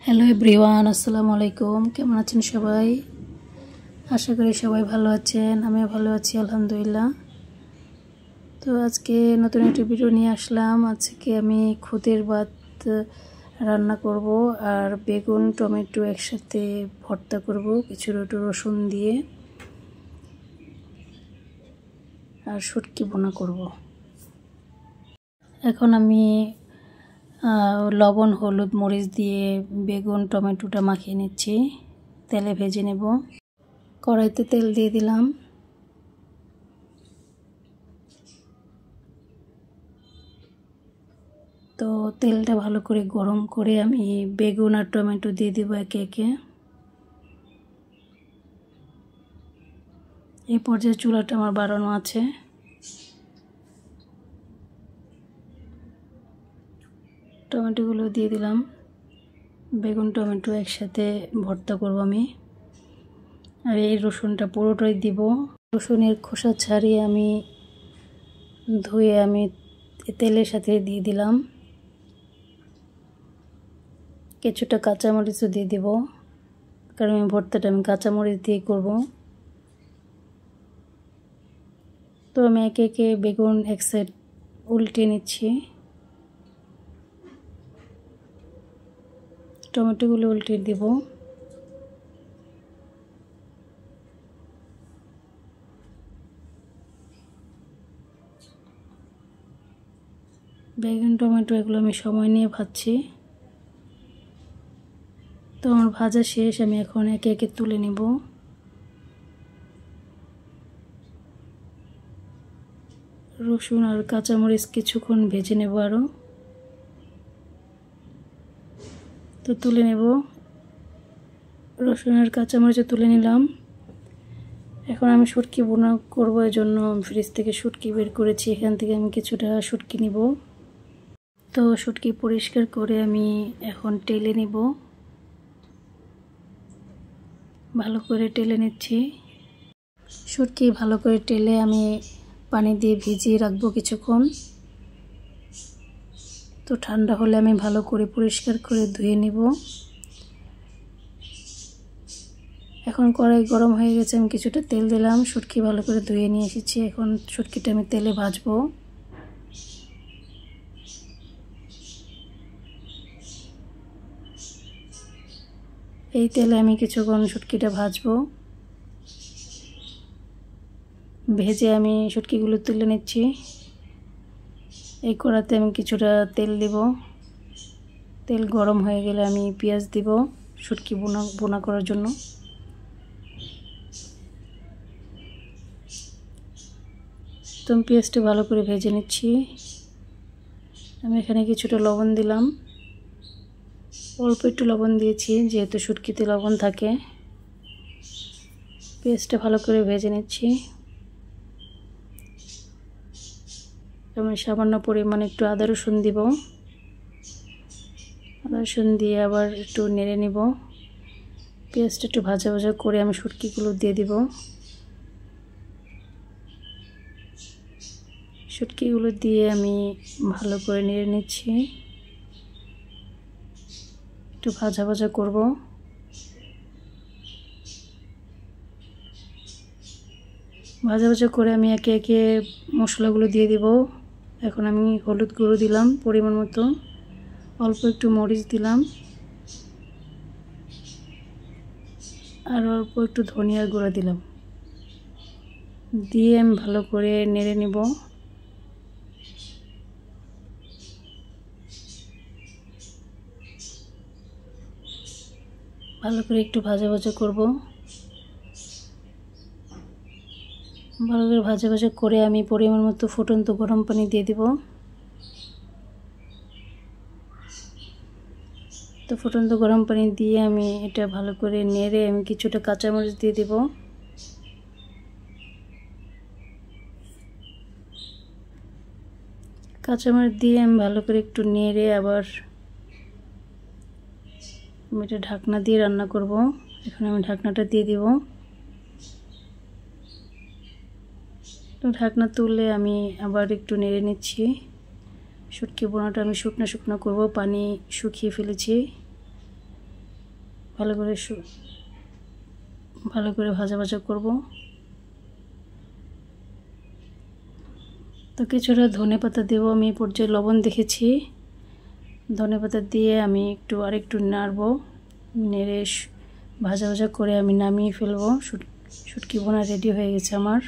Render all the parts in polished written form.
Hello everyone, আসসালামু আলাইকুম। কেমন আছেন সবাই? আশা করি সবাই ভালো আছেন। আমিও ভালো আছি আলহামদুলিল্লাহ। তো আজকে নতুন একটি ভিডিও নিয়ে আসলাম। আজকে আমি খুদের ভাত রান্না করব আর বেগুন টমেটো একসাথে ভর্তা করব কিছু রসুন দিয়ে, আর শুটকি বোনা করব। এখন আমি লবণ হলুদ মরিচ দিয়ে বেগুন টমেটোটা মাখিয়ে নিচ্ছি, তেলে ভেজে নেব। কড়াইতে তেল দিয়ে দিলাম। তো তেলটা ভালো করে গরম করে আমি বেগুন আর টমেটো দিয়ে দিব একে একে। এই পর্যায়ে চুলাটা আমার বাড়ানো আছে। টমেটোগুলো দিয়ে দিলাম। বেগুন টমেটো একসাথে ভর্তা করব আমি। আর এই রসুনটা পুরোটাই দিব। রসুনের খোসা ছাড়িয়ে আমি ধুয়ে আমি তেলের সাথে দিয়ে দিলাম। কিছুটা কাঁচামরিচও দিয়ে দিব, কারণ আমি ভর্তাটা আমি কাঁচামরিচ দিয়ে করব। তো আমি একে একে বেগুন এক সাইড উল্টে নিচ্ছি, টমেটোগুলো উল্টে দিব। বেগুন টমেটো এগুলো আমি সময় নিয়ে ভাজছি। তো আমার ভাজা শেষ, আমি এখন একে একে তুলে নেব। রসুন আর কাঁচামরিচ কিছুক্ষণ ভেজে নেব আরও। তো তুলে নেব, রসুন আর কাঁচামরিচও তুলে নিলাম। এখন আমি শুটকি বোনা করবো, এর জন্য ফ্রিজ থেকে শুটকি বের করেছি। এখান থেকে আমি কিছুটা শুটকি নিব। তো শুটকি পরিষ্কার করে আমি এখন টেলে নিব, ভালো করে টেলে নিচ্ছি। শুটকি ভালো করে টেলে আমি পানি দিয়ে ভিজিয়ে রাখবো কিছুক্ষণ। তো ঠান্ডা হলে আমি ভালো করে পরিষ্কার করে ধুয়ে নিব। এখন কড়াই গরম হয়ে গেছে, আমি কিছুটা তেল দিলাম। শুটকি ভালো করে ধুয়ে নিয়ে এসেছি। এখন শুটকিটা আমি তেলে ভাজবো। এই তেলে আমি কিছুক্ষণ শুটকিটা ভাজবো। ভেজে আমি শুটকিগুলো তুলে নিচ্ছি। এই কড়াতে আমি কিছুটা তেল দিব। তেল গরম হয়ে গেলে আমি পেঁয়াজ দিব শুটকি বোনা করার জন্য। তো আমি পেঁয়াজটা ভালো করে ভেজে নিচ্ছি। আমি এখানে কিছুটা লবণ দিলাম, অল্প একটু লবণ দিয়েছি যেহেতু শুটকিতে লবণ থাকে। পেঁয়াজটা ভালো করে ভেজে নিচ্ছি। আমি সামান্য পরিমাণে একটু আদা রসুন দিব। আদা রসুন দিয়ে আবার একটু নেড়ে নিব। পেঁয়াজটা একটু ভাজা ভাজা করে আমি শুটকিগুলো দিয়ে দিব। শুটকিগুলো দিয়ে আমি ভালো করে নেড়ে নিচ্ছি, একটু ভাজা ভাজা করব। ভাজা ভাজা করে আমি একে একে মশলাগুলো দিয়ে দিব। এখন আমি হলুদ গুঁড়ো দিলাম পরিমাণ মতো, অল্প একটু মরিচ দিলাম, আর অল্প একটু ধনিয়ার গুঁড়া দিলাম। দিয়ে আমি ভালো করে নেড়ে নিব। ভালো করে একটু ভাজা ভাজা করব। ভালো করে ভাজা ভাজা করে আমি পরিমাণ মতো ফুটন্ত গরম পানি দিয়ে দিব। তো ফুটন্ত গরম পানি দিয়ে আমি এটা ভালো করে নেড়ে আমি কিছুটা কাঁচামরিচ দিয়ে দিব। কাঁচামরিচ দিয়ে আমি ভালো করে একটু নেড়ে আবার আমি এটা ঢাকনা দিয়ে রান্না করব। এখন আমি ঢাকনাটা দিয়ে দিব। তো ঢাকনা তুলে আমি আবার একটু নেড়ে নিচ্ছি। শুটকি বোনাটা আমি শুকনো শুকনো করব, পানি শুকিয়ে ফেলেছি। ভালো করে ভাজা ভাজা করব। তো কিছুটা ধনেপাতা দেব। আমি এই পর্যায়ে লবণ দেখেছি। ধনেপাতা দিয়ে আমি আরেকটু নাড়ব। নেড়ে ভাজা ভাজা করে আমি নামিয়ে ফেলব। শুটকি ভুনা রেডি হয়ে গেছে আমার।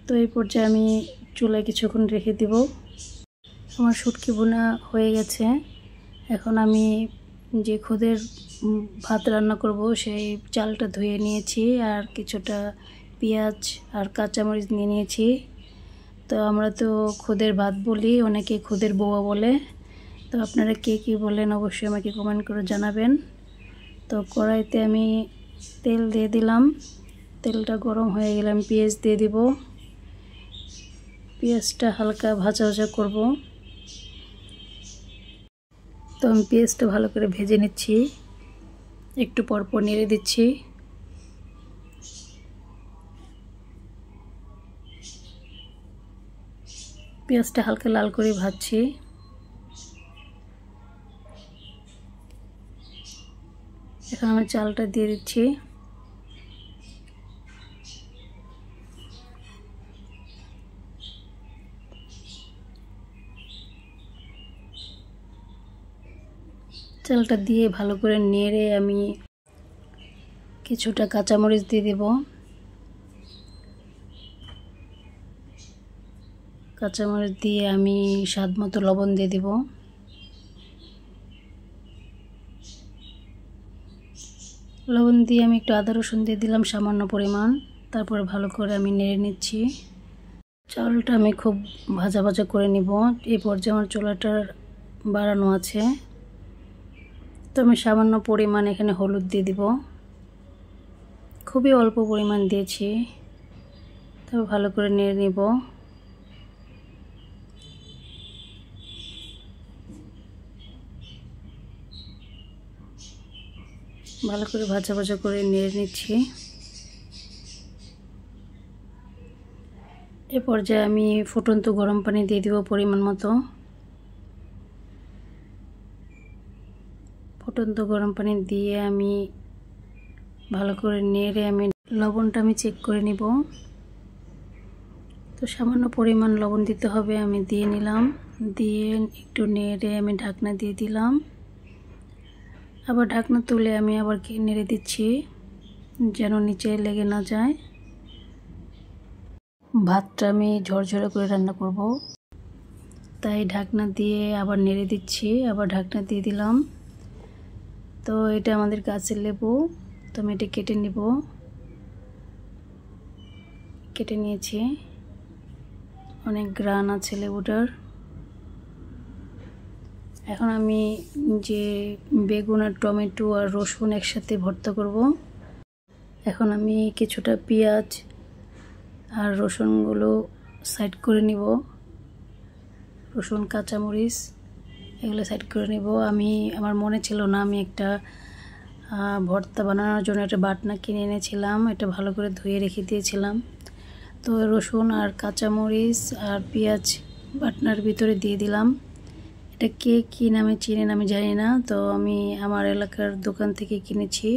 তো এই পর্যায়ে আমি চুলায় কিছুক্ষণ রেখে দিব। আমার শুটকি ভুনা হয়ে গেছে। এখন আমি যে খুদের ভাত রান্না করব সেই চালটা ধুয়ে নিয়েছি, আর কিছুটা পেঁয়াজ আর কাঁচামরিচ নিয়ে নিয়েছি। তো আমরা তো খুদের ভাত বলি, অনেকে খুদের বউয়া বলে। তো আপনারা কে কী বলেন অবশ্যই আমাকে কমেন্ট করে জানাবেন। তো কড়াইতে আমি তেল দিয়ে দিলাম। তেলটা গরম হয়ে গেলে আমি পেঁয়াজ দিয়ে দিব। পেঁয়াজটা হালকা ভাজা ভাজা করব। তো আমি পেঁয়াজটা ভালো করে ভেজে নিচ্ছি, একটু পরপর নেড়ে দিচ্ছি। পেঁয়াজটা হালকা লাল করে ভাজছি। এখন আমি চালটা দিয়ে দিচ্ছি। চালটা দিয়ে ভালো করে নেড়ে আমি কিছুটা কাঁচামরিচ দিয়ে দেব। কাঁচামরিচ দিয়ে আমি স্বাদ মতো লবণ দিয়ে দেব। লবণ দিয়ে আমি একটু আদা রসুন দিয়ে দিলাম সামান্য পরিমাণ। তারপরে ভালো করে আমি নেড়ে নিচ্ছি। চালটা আমি খুব ভাজা ভাজা করে নিব। এই পর্যায়ে আমার চুলাটা বাড়ানো আছে। তো আমি সামান্য পরিমাণ এখানে হলুদ দিয়ে দিব। খুবই অল্প পরিমাণ দিয়েছি। তবে ভালো করে নেড়ে নিব। ভালো করে ভাজা ভাজা করে নেড়ে নিচ্ছি। এ পর্যায়ে আমি ফুটন্ত গরম পানি দিয়ে দিব পরিমাণ মতো। ফুটন্ত গরম পানি দিয়ে আমি ভালো করে নেড়ে আমি লবণটা আমি চেক করে নিব। তো সামান্য পরিমাণ লবণ দিতে হবে, আমি দিয়ে নিলাম। দিয়ে একটু নেড়ে আমি ঢাকনা দিয়ে দিলাম। আবার ঢাকনা তুলে আমি আবার নেড়ে দিচ্ছি যেন নিচে লেগে না যায়। ভাতটা আমি ঝরঝরে করে রান্না করব, তাই ঢাকনা দিয়ে আবার নেড়ে দিচ্ছি। আবার ঢাকনা দিয়ে দিলাম। তো এটা আমাদের গাছের লেবু। তো আমি এটা কেটে নিব। কেটে নিয়েছি। অনেক গ্রান আছে লেবুটার। এখন আমি যে বেগুন আর টমেটো আর রসুন একসাথে ভর্তা করব। এখন আমি কিছুটা পেঁয়াজ আর রসুনগুলো সাইড করে নিব। রসুন কাঁচামরিচ এগুলো সাইড করে নিব। আমার মনে ছিল না, আমি একটা ভর্তা বানানোর জন্য একটা বাটনা কিনে এনেছিলাম। এটা ভালো করে ধুয়ে রেখে দিয়েছিলাম। তো রসুন আর কাঁচামরিচ আর পেঁয়াজ বাটনার ভিতরে দিয়ে দিলাম। এটা কে কী নামে চিনেন আমি জানি না। তো আমি আমার এলাকার দোকান থেকে কিনেছি।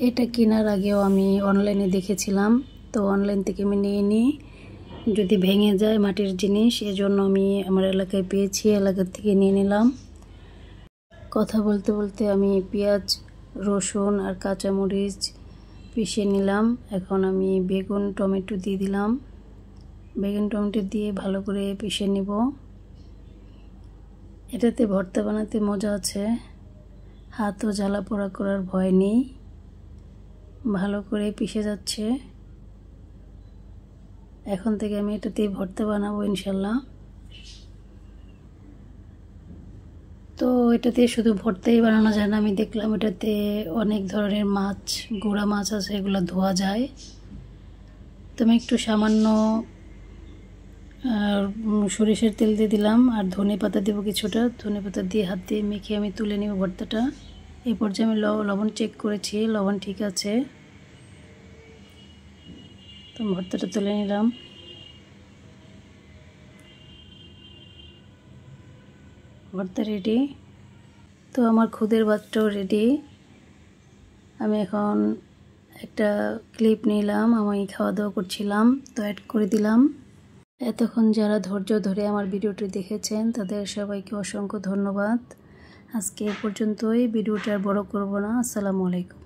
এটা কেনার আগেও আমি অনলাইনে দেখেছিলাম। তো অনলাইন থেকে আমি নিয়ে নিই, যদি ভেঙে যায় মাটির জিনিস, এজন্য আমি আমার এলাকায় পেয়েছি, এলাকা থেকে নিয়ে নিলাম। কথা বলতে বলতে আমি পেঁয়াজ রসুন আর কাঁচামরিচ পিষে নিলাম। এখন আমি বেগুন টমেটো দিয়ে দিলাম। বেগুন টমেটো দিয়ে ভালো করে পিষে নিব। এটাতে ভর্তা বানাতে মজা আছে, হাতও জ্বালা পোড়া করার ভয় নেই। ভালো করে পিষে যাচ্ছে। এখন থেকে আমি এটাতে ভর্তা বানাবো ইনশাল্লাহ। তো এটাতে শুধু ভর্তাই বানানো যায় না, আমি দেখলাম এটাতে অনেক ধরনের মাছ, গুঁড়া মাছ আছে, এগুলো ধোয়া যায়। তো আমি একটু সামান্য সরিষার তেল দিয়ে দিলাম, আর ধনে পাতা দেবো কিছুটা। ধনে পাতা দিয়ে হাত দিয়ে মেখে আমি তুলে নেব ভর্তাটা। এই পর্যায়ে আমি লবণ চেক করেছি, লবণ ঠিক আছে। তো ভর্তাটা তুলে নিলাম। ভর্তা রেডি। তো আমার খুদের ভাতটাও রেডি। আমি এখন একটা ক্লিপ নিলাম, আমি খাওয়া দাওয়া করছিলাম, তো অ্যাড করে দিলাম। এতক্ষণ যারা ধৈর্য ধরে আমার ভিডিওটি দেখেছেন তাদের সবাইকে অসংখ্য ধন্যবাদ। আজকে এ পর্যন্তই, ভিডিওটি আর বড় করব না। আসসালামু আলাইকুম।